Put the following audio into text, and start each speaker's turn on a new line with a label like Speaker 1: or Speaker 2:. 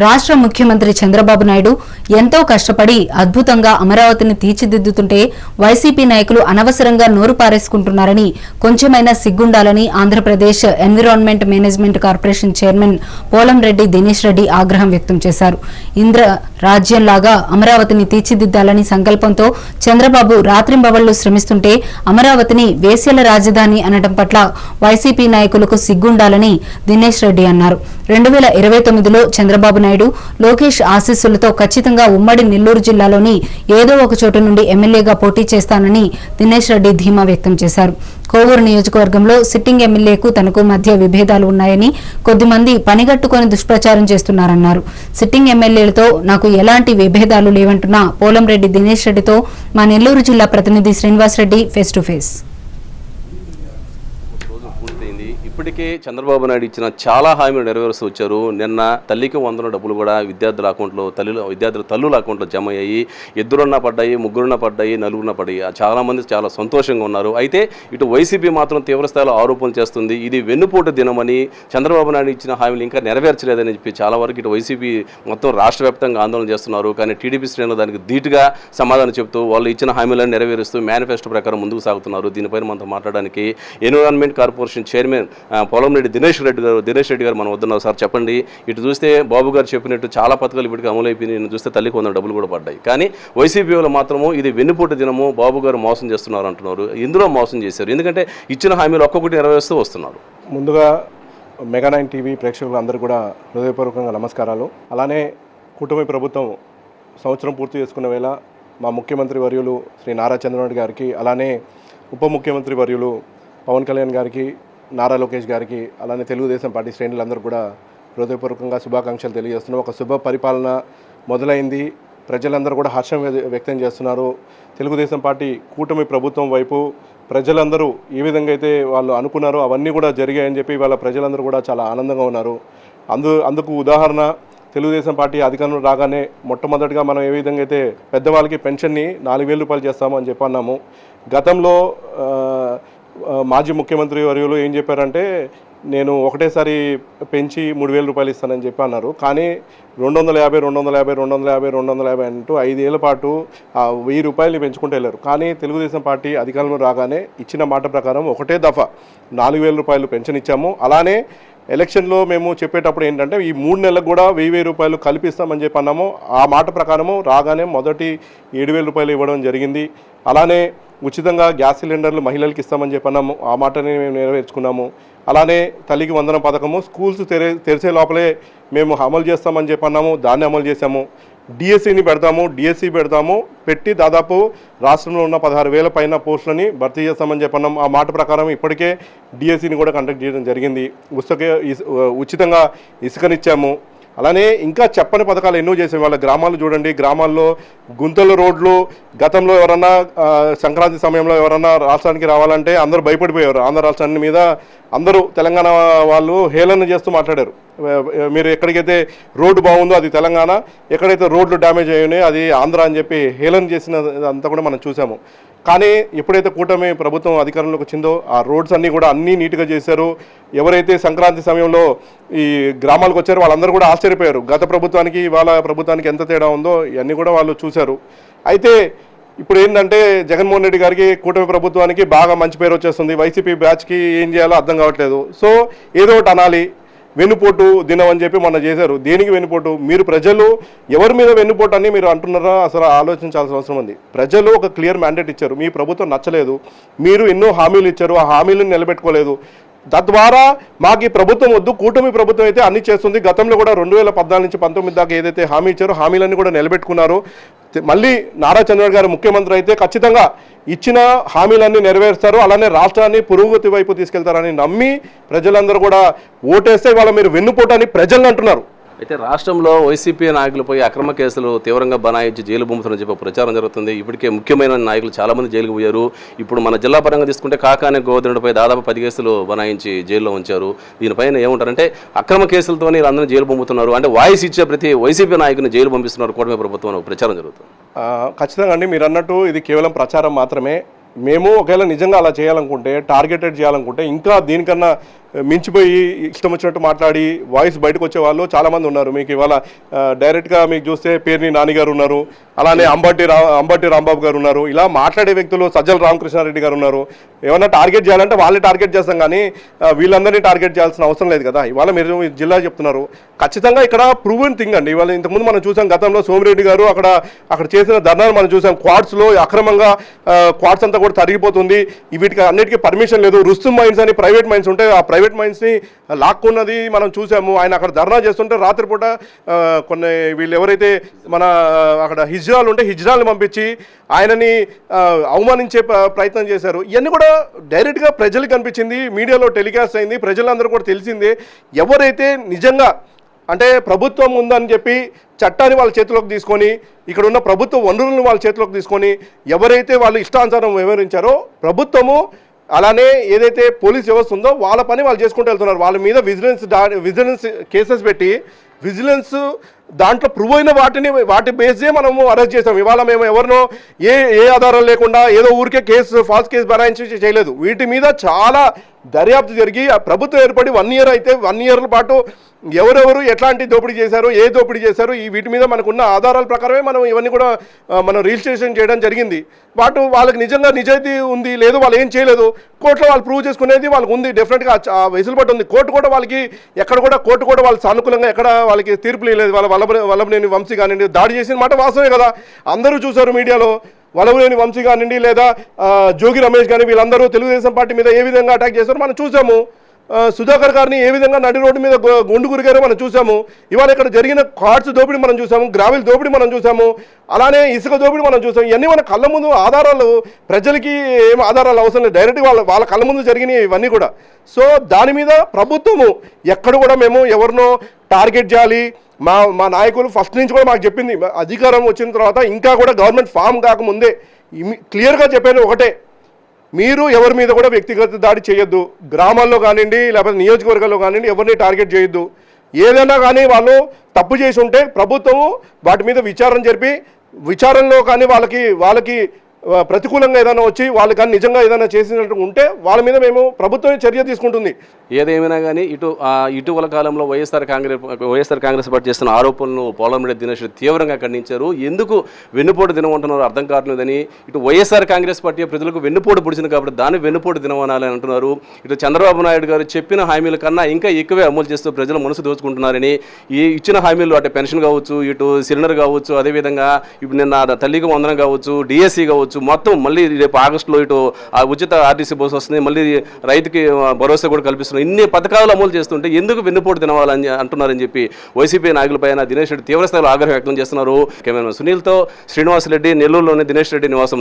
Speaker 1: రాష్ట్ర ముఖ్యమంత్రి చంద్రబాబు నాయుడు ఎంతో కష్టపడి అద్భుతంగా అమరావతిని తీర్చిదిద్దుతుంటే వైసీపీ నాయకులు అనవసరంగా నోరు పారేసుకుంటున్నారని కొంచెమైనా సిగ్గుండాలని Andhra Pradesh environment management corporation chairman Polamreddy Dinesh Reddy ఆగ్రహం వ్యక్తం చేశారు. ఇంద్ర రాజ్యంలాగా అమరావతిని తీర్చిదిద్దాలని సంకల్పంతో చంద్రబాబు రాత్రింబవళ్లు శ్రమిస్తుంటే అమరావతిని వేశ్యల రాజధాని అనడం పట్ల వైసీపీ నాయకులకు సిగ్గుండాలని దినేష్ రెడ్డి అన్నారు. 2029లో చంద్రబాబు నాయుడు లోకేష్ ఆశీస్సులతో ఖచ్చితంగా ఉమ్మడి నెల్లూరు జిల్లాలోని ఏదో ఒక చోటు నుండి ఎమ్మెల్యేగా పోటీ చేస్తానని దినేష్ రెడ్డి ధీమా వ్యక్తం చేశారు. కోవూరు నియోజకవర్గంలో సిట్టింగ్ ఎమ్మెల్యేకు తనకు మధ్య విభేదాలు ఉన్నాయని కొద్దిమంది పనిగట్టుకుని దుష్ప్రచారం చేస్తున్నారన్నారు. సిట్టింగ్ ఎమ్మెల్యేలతో నాకు ఎలాంటి విభేదాలు లేవంటున్న పోలంరెడ్డి దినేష్ రెడ్డితో మా నెల్లూరు జిల్లా ప్రతినిధి శ్రీనివాసరెడ్డి ఫేస్ టు ఫేస్.
Speaker 2: ఇప్పటికే చంద్రబాబు నాయుడు ఇచ్చిన చాలా హామీలు నెరవేరుస్తూ వచ్చారు. నిన్న తల్లికి 100 డబ్బులు కూడా విద్యార్థుల అకౌంట్లో విద్యార్థుల తల్లుల అకౌంట్లో జమ అయ్యాయి. ఇద్దరున్న పడ్డాయి, ముగ్గురున్న పడ్డాయి, నలుగురున్న పడ్డాయి. చాలామంది చాలా సంతోషంగా ఉన్నారు. అయితే ఇటు వైసీపీ మాత్రం తీవ్రస్థాయిలో ఆరోపణలు చేస్తుంది. ఇది వెన్నుపోటు దినమని, చంద్రబాబు నాయుడు ఇచ్చిన హామీలు ఇంకా నెరవేర్చలేదని చెప్పి చాలా వరకు ఇటు వైసీపీ మొత్తం రాష్ట్ర వ్యాప్తంగా ఆందోళన చేస్తున్నారు. కానీ టీడీపీ శ్రేణులు దానికి ధీటుగా సమాధానం చెప్తూ వాళ్ళు ఇచ్చిన హామీలను నెరవేరుస్తూ మేనిఫెస్టో ప్రకారం ముందుకు సాగుతున్నారు. దీనిపైన మనతో మాట్లాడడానికి environment corporation chairman Polamreddy Dinesh Reddy గారు మనం వద్దున్నారు. సార్ చెప్పండి, ఇటు చూస్తే బాబు గారు చెప్పినట్టు చాలా పథకాలు ఇప్పటికీ అమలైపోయినాయి. చూస్తే తల్లికి 100 డబ్బులు కూడా పడ్డాయి. కానీ వైసీపీ వాళ్ళు మాత్రము ఇది వెన్నుపోటు దినము, బాబు గారు మోసం చేస్తున్నారు అంటున్నారు. ఇందులో మోసం చేశారు, ఎందుకంటే ఇచ్చిన హామీలు ఒక్కొక్కటి నెరవేరుస్తూ వస్తున్నారు.
Speaker 3: ముందుగా మెగా9 టీవీ ప్రేక్షకులు అందరూ కూడా హృదయపూర్వకంగా నమస్కారాలు. అలానే కూటమి ప్రభుత్వం సంవత్సరం పూర్తి చేసుకున్న వేళ మా ముఖ్యమంత్రి వర్యులు శ్రీ నారా చంద్రబాబు గారికి, అలానే ఉప ముఖ్యమంత్రి వర్యులు పవన్ కళ్యాణ్ గారికి, నారా లోకేష్ గారికి, అలానే తెలుగుదేశం పార్టీ శ్రేణులందరూ కూడా హృదయపూర్వకంగా శుభాకాంక్షలు తెలియజేస్తున్నాం. ఒక శుభ పరిపాలన మొదలైంది. ప్రజలందరూ కూడా హర్షం వ్యక్తం చేస్తున్నారు. తెలుగుదేశం పార్టీ కూటమి ప్రభుత్వం వైపు ప్రజలందరూ ఏ విధంగా అయితే వాళ్ళు అనుకున్నారో అవన్నీ కూడా జరిగాయని చెప్పి వాళ్ళ ప్రజలందరూ కూడా చాలా ఆనందంగా ఉన్నారు. అందుకు ఉదాహరణ తెలుగుదేశం పార్టీ అధికారంలో రాగానే మొట్టమొదటిగా మనం ఏ విధంగా అయితే పెద్దవాళ్ళకి పెన్షన్ని 4,000 రూపాయలు చేస్తాము అని చెప్పి అన్నాము. గతంలో మాజీ ముఖ్యమంత్రి వర్యులు ఏం చెప్పారంటే నేను ఒకటేసారి పెంచి 3,000 రూపాయలు ఇస్తానని చెప్పి అన్నారు. కానీ 250 అంటూ 5 ఏళ్ల పాటు 1,000 రూపాయలు పెంచుకుంటూ వెళ్ళారు. కానీ తెలుగుదేశం పార్టీ అధికారంలో రాగానే ఇచ్చిన మాట ప్రకారం ఒకటే దఫా 4,000 రూపాయలు పెన్షన్ ఇచ్చాము. అలానే ఎలక్షన్లో మేము చెప్పేటప్పుడు ఏంటంటే ఈ 3 నెలలకు కూడా 1,000 రూపాయలు కల్పిస్తామని చెప్పి అన్నాము. ఆ మాట ప్రకారము రాగానే మొదటి 7,000 రూపాయలు ఇవ్వడం జరిగింది. అలానే ఉచితంగా గ్యాస్ సిలిండర్లు మహిళలకు ఇస్తామని చెప్పన్నాము. ఆ మాటని మేము నెరవేర్చుకున్నాము. అలానే తల్లికి వందనం పథకము స్కూల్స్ తెరిచే లోపలే మేము అమలు చేస్తామని చెప్పన్నాము. దాన్ని అమలు చేశాము. డిఎస్సిని పెడతాము. పెట్టి దాదాపు రాష్ట్రంలో ఉన్న 16,000 పైన పోస్టులని భర్తీ చేస్తామని చెప్పన్నాము. ఆ మాట ప్రకారం ఇప్పటికే డిఎస్సిని కూడా కండక్ట్ చేయడం జరిగింది. ఉచితంగా ఇసుకనిచ్చాము. అలానే ఇంకా చెప్పని పథకాలు ఎన్నో చేసాం. వాళ్ళ గ్రామాలు చూడండి, గ్రామాల్లో గుంతల రోడ్లు, గతంలో ఎవరన్నా సంక్రాంతి సమయంలో ఎవరన్నా రాష్ట్రానికి రావాలంటే అందరూ భయపడిపోయారు. ఆంధ్ర రాష్ట్రాన్ని మీద అందరూ తెలంగాణ వాళ్ళు హేళన చేస్తూ మాట్లాడారు. మీరు ఎక్కడికైతే రోడ్డు బాగుందో అది తెలంగాణ, ఎక్కడైతే రోడ్లు డ్యామేజ్ అయ్యాయో అది ఆంధ్ర అని చెప్పి హేళన చేసిన అంతా కూడా మనం చూసాము. కానీ ఎప్పుడైతే కూటమి ప్రభుత్వం అధికారంలోకి వచ్చిందో ఆ రోడ్స్ అన్నీ కూడా అన్నీ నీట్గా చేశారు. ఎవరైతే సంక్రాంతి సమయంలో ఈ గ్రామాలకు వచ్చారో వాళ్ళందరూ కూడా ఆశ్చర్యపోయారు. గత ప్రభుత్వానికి వాళ్ళ ప్రభుత్వానికి ఎంత తేడా ఉందో ఇవన్నీ కూడా వాళ్ళు చూశారు. అయితే ఇప్పుడు ఏంటంటే జగన్మోహన్ రెడ్డి గారికి కూటమి ప్రభుత్వానికి బాగా మంచి పేరు వచ్చేస్తుంది. వైసీపీ బ్యాచ్కి ఏం చేయాలో అర్థం కావట్లేదు. సో ఏదో ఒకటి అనాలి. వెన్నుపోటు దినం అని చెప్పి మొన్న చేశారు. దేనికి వెన్నుపోటు? మీరు ప్రజలు ఎవరి మీద వెన్నుపోటు అని మీరు అంటున్నారా? అసలు ఆలోచించాల్సిన అవసరం ఉంది. ప్రజలు ఒక క్లియర్ మ్యాండేట్ ఇచ్చారు. మీ ప్రభుత్వం నచ్చలేదు, మీరు ఎన్నో హామీలు ఇచ్చారు, ఆ హామీలను నిలబెట్టుకోలేదు. తద్వారా మాకు ఈ ప్రభుత్వం వద్దు, కూటమి ప్రభుత్వం అయితే అన్ని చేస్తుంది. గతంలో కూడా 2014 నుంచి 19 దాకా ఏదైతే హామీ ఇచ్చారో హామీలన్నీ కూడా నిలబెట్టుకున్నారు. మళ్ళీ నారా చంద్రబాబు గారు ముఖ్యమంత్రి అయితే ఖచ్చితంగా ఇచ్చిన హామీలన్నీ నెరవేరుస్తారు. అలానే రాష్ట్రాన్ని పురోగతి వైపు తీసుకెళ్తారని నమ్మి ప్రజలందరూ కూడా ఓటేస్తే ఇవాళ మీరు వెన్నుపోటని ప్రజలు అంటున్నారు.
Speaker 2: అయితే రాష్ట్రంలో వైసీపీ నాయకులపై అక్రమ కేసులు తీవ్రంగా బనాయించి జైలు పంపుతారని చెప్పి ప్రచారం జరుగుతుంది. ఇప్పటికే ముఖ్యమైన నాయకులు చాలామంది జైలుకు పోయారు. ఇప్పుడు మన జిల్లా పరంగా తీసుకుంటే కాకాని గోవర్ధనుడిపై దాదాపు 10 కేసులు బనాయించి జైల్లో ఉంచారు. దీనిపైన ఏముంటారంటే అక్రమ కేసులతోనే అందరూ జైలు పంపుతున్నారు, అంటే వాయిస్ ఇచ్చే ప్రతి వైసీపీ నాయకుని జైలు పంపిస్తున్నారు కూటమి ప్రభుత్వం ప్రచారం జరుగుతుంది.
Speaker 3: ఖచ్చితంగా అండి, మీరు అన్నట్టు ఇది కేవలం ప్రచారం మాత్రమే. మేము ఒకవేళ నిజంగా అలా చేయాలనుకుంటే, టార్గెటెడ్ చేయాలనుకుంటే ఇంకా దీనికన్నా మించిపోయి ఇష్టం వచ్చినట్టు మాట్లాడి వాయిస్ బయటకు వచ్చే వాళ్ళు చాలామంది ఉన్నారు. మీకు ఇవాళ డైరెక్ట్గా మీకు చూస్తే పేర్ని నాని గారు ఉన్నారు, అలానే అంబటి రాంబాబు గారు ఉన్నారు. ఇలా మాట్లాడే వ్యక్తులు సజ్జల రామకృష్ణారెడ్డి గారు ఉన్నారు. ఏమన్నా టార్గెట్ చేయాలంటే వాళ్ళే టార్గెట్ చేస్తాం, కానీ వీళ్ళందరినీ టార్గెట్ చేయాల్సిన అవసరం లేదు కదా. ఇవాళ మీరు జిల్లా చెప్తున్నారు, ఖచ్చితంగా ఇక్కడ ప్రూవెన్ థింగ్ అండి. ఇవాళ ఇంతకుముందు మనం చూసాం, గతంలో సోమిరెడ్డి గారు అక్కడ చేసిన ధర్నాలు మనం చూసాం. క్వాడ్స్లో అక్రమంగా క్వాడ్స్ అంతా కూడా తరిగిపోతుంది, వీటికి అన్నిటికీ పర్మిషన్ లేదు. రుస్తుమ్ మైన్స్ అని ప్రైవేట్ మైన్స్ ఉంటే ఆ ప్రైవేట్ మైన్స్ని లాక్కున్నది మనం చూసాము. ఆయన అక్కడ ధర్నా చేస్తుంటే రాత్రిపూట కొన్ని వీళ్ళు ఎవరైతే మన అక్కడ హిజ్రాలు ఉంటే హిజ్రాల్ని పంపించి ఆయనని అవమానించే ప్రయత్నం చేశారు. ఇవన్నీ కూడా డైరెక్ట్గా ప్రజలకు కనిపించింది, మీడియాలో టెలికాస్ట్ అయింది, ప్రజలందరూ కూడా తెలిసిందే. ఎవరైతే నిజంగా అంటే ప్రభుత్వం ఉందని చెప్పి చట్టాన్ని వాళ్ళ చేతిలోకి తీసుకొని, ఇక్కడ ఉన్న ప్రభుత్వ వనరులను వాళ్ళ చేతిలోకి తీసుకొని ఎవరైతే వాళ్ళు ఇష్టానుసారం వ్యవహరించారో ప్రభుత్వము, అలానే ఏదైతే పోలీస్ వ్యవస్థ ఉందో వాళ్ళ పని వాళ్ళు చేసుకుంటూ వెళ్తున్నారు. వాళ్ళ మీద విజిలెన్స్ కేసెస్ పెట్టి విజిలెన్స్ దాంట్లో ప్రూవ్ అయిన వాటి బేస్డే మనము అరెస్ట్ చేసాం. ఇవాళ మేము ఎవరినో ఏ ఆధారాలు లేకుండా ఏదో ఊరికే ఫాల్స్ కేసు బనాయించి చేయలేదు. వీటి మీద చాలా దర్యాప్తు జరిగి ఆ ప్రభుత్వం ఏర్పడి 1 year అయితే 1 year పాటు ఎవరెవరు ఎట్లాంటి దోపిడీ చేశారు, ఏ దోపిడీ చేశారు, వీటి మీద మనకున్న ఆధారాల ప్రకారమే మనం ఇవన్నీ కూడా మనం రిజిస్ట్రేషన్ చేయడం జరిగింది. వాళ్ళకి నిజంగా నిజాయితీ ఉంది లేదు, వాళ్ళు ఏం చేయలేదు, కోర్టులో వాళ్ళు ప్రూవ్ చేసుకునేది వాళ్ళకి ఉంది. డెఫినెట్గా వెసులుబాటు ఉంది. కోర్టు కూడా వాళ్ళకి కోర్టు కూడా వాళ్ళు సానుకూలంగా ఎక్కడ వాళ్ళకి తీర్పులు ఇవ్వలేదు. వాళ్ళ వల్లభనేని వంశీ కానివ్వండి దాడి చేసిన మాట వాస్తవమే కదా, అందరూ చూశారు మీడియాలో. వల్లభనేని వంశీ కానివ్వండి లేదా జోగి రమేష్ కానీ వీళ్ళందరూ తెలుగుదేశం పార్టీ మీద ఏ విధంగా అటాక్ చేశారో మనం చూసాము. సుధాకర్ గారిని ఏ విధంగా నడి రోడ్డు మీద గుండు గురిగారో మనం చూసాము. ఇవాళ ఇక్కడ జరిగిన కార్డ్స్ దోపిడీ మనం చూసాము, గ్రావెల్ దోపిడీ మనం చూసాము, అలానే ఇసుక దోపిడీ మనం చూసాము. ఇవన్నీ మన కళ్ళ ముందు ఆధారాలు, ప్రజలకి ఏం ఆధారాలు అవసరం లేదు, డైరెక్ట్గా వాళ్ళ కళ్ళ ముందు జరిగినాయి ఇవన్నీ కూడా. సో దాని మీద ప్రభుత్వము ఎక్కడ కూడా మేము ఎవరినో టార్గెట్ చేయాలి, మా నాయకులు ఫస్ట్ నుంచి కూడా మాకు చెప్పింది, అధికారం వచ్చిన తర్వాత ఇంకా కూడా గవర్నమెంట్ ఫామ్ కాకముందే క్లియర్గా చెప్పాను ఒకటే, మీరు ఎవరి మీద కూడా వ్యక్తిగత దాడి చేయొద్దు. గ్రామాల్లో కానివ్వండి లేకపోతే నియోజకవర్గాల్లో కానివ్వండి ఎవరిని టార్గెట్ చేయొద్దు. ఏదైనా కానీ వాళ్ళు తప్పు చేసి ఉంటే ప్రభుత్వము వాటి మీద విచారణ జరిపి, విచారణలో కానీ వాళ్ళకి ప్రతికూలంగా ఏదైనా వచ్చి వాళ్ళు కానీ నిజంగా ఏదైనా చేసినట్టు ఉంటే వాళ్ళ మీద మేము ప్రభుత్వమే చర్య తీసుకుంటుంది.
Speaker 2: ఏదేమైనా కానీ ఇటీవల కాలంలో వైఎస్ఆర్ కాంగ్రెస్ పార్టీ చేస్తున్న ఆరోపణలను పోలంరెడ్డి దినేష్ తీవ్రంగా ఖండించారు. ఎందుకు వెన్నుపోటు దినం అంటున్నారు అర్థం కావట్లేదని. ఇటు వైఎస్ఆర్ కాంగ్రెస్ పార్టీ ప్రజలకు వెన్నుపోటు పొడిచింది కాబట్టి దాన్ని వెన్నుపోటు దినం అనాలని అంటున్నారు. ఇటు చంద్రబాబు నాయుడు గారు చెప్పిన హామీల కన్నా ఇంకా ఎక్కువే అమలు చేస్తూ ప్రజల మనసు దోచుకుంటున్నారని, ఈ ఇచ్చిన హామీలు అటు పెన్షన్ కావచ్చు, ఇటు సిలిండర్ కావచ్చు, అదేవిధంగా ఇప్పుడు నిన్న తల్లికి వందనం కావచ్చు, డిఎస్సి కావచ్చు, మొత్తం మళ్ళీ రేపు ఆగస్టులో ఇటు ఉచిత ఆర్టీసీ బస్సు వస్తుంది, మళ్ళీ రైతుకి భరోసా కూడా కల్పిస్తున్నారు. ఇన్ని పథకాలు అమలు చేస్తుంటే ఎందుకు వెన్నుపోటు తినవాలని అంటున్నారని చెప్పి వైసీపీ నాయకులపైన దినేష్ రెడ్డి తీవ్రస్థాయిలో ఆగ్రహం వ్యక్తం చేస్తున్నారు. కెమెరామెన్ సునీల్తో శ్రీనివాసరెడ్డి, నెల్లూరులోని దినేష్ రెడ్డి నివాసం.